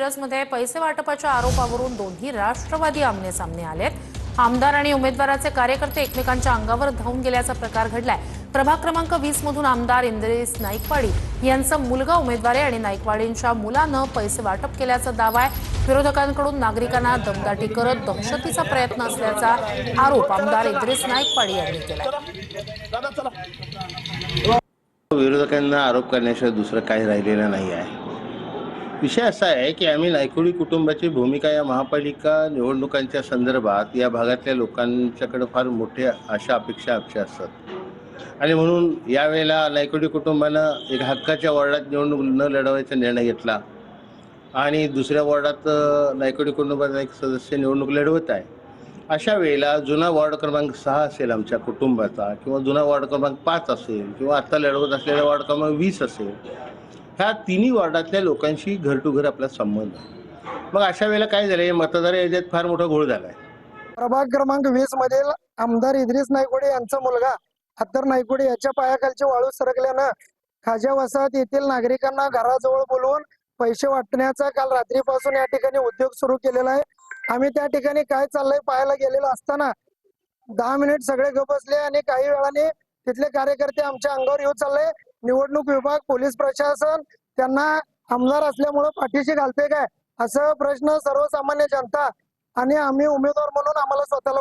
मध्ये पैसे वाटपाच्या आरोपावरून दोन्ही राष्ट्रवादी आमने-सामने आलेत। आमदार आणि उमेदवाराचे कार्यकर्ते एकमेकांच्या अंगावर धावून गेल्याचा प्रकार घडलाय। प्रभाग क्रमांक 20 मधून आमदार इंद्रिस नाईकवाडी यांचा मुलगा उमेदवार आहे आणि नाईकवाडींच्या मुलानं पैसे वाटप केल्याचा दावा आहे। विरोधकांकडून नागरिकांना दमदाटी करत दहशतीचा प्रयत्न असल्याचा आरोप आमदार इंद्रिस नाईकवाडी यांनी केला। विरोधकांना आरोप करण्याशिवाय दुसरं काही राहिलेलं नाही आहे। विषय असा आहे की आम्ही नाईकवाडी कुटुंबाची भूमिका या महापालिका निवडणुकांच्या संदर्भात या भागातल्या लोकांच्याकडे फार मोठ्या अपेक्षा असतात आणि म्हणून यावेळेला नाईकवाडी कुटुंबानं एक हक्काच्या वॉर्डात निवडणूक न लढवायचा निर्णय घेतला आणि दुसऱ्या वॉर्डात नाईकवाडी कुटुंबाचा एक सदस्य निवडणूक लढवत आहे। अशा वेळेला जुना वॉर्ड क्रमांक 6 असेल आमच्या कुटुंबाचा, किंवा जुना वॉर्ड क्रमांक 5 असेल, किंवा आता लढवत असलेला वॉर्ड क्रमांक 20 असेल, ह्या तिन्ही वॉर्डातल्या लोकांशी घर टू घर आपला संबंध आहे। मग अशा वेळेला काय झालंय, मतदार यादीत फार मोठा घोळ झालाय। प्रभाग क्रमांक 20 मधील आमदार इंद्रिस नाईकवाडी यांचा मुलगा अत्तर नाईकवाडी याच्या पायाखालची वाळू सरकल्यानं खाजा वसाहत येथील नागरिकांना घराजवळ बोलवून पैसे वाटण्याचा काल रात्रीपासून या ठिकाणी उद्योग सुरू केलेला आहे। आम्ही त्या ठिकाणी काय चाललंय पाहायला गेलेलो असताना 10 मिनिट सगळे गप बसले आणि काही वेळाने तिथले कार्यकर्ते आमच्या अंगावर येऊ चालले। निवडणूक विभाग, पोलीस प्रशासन त्यांना आमदार असल्यामुळे पाठीशी घालते काय असं प्रश्न सर्वसामान्य जनता आणि आम्ही उमेदवार म्हणून आम्हाला स्वतःला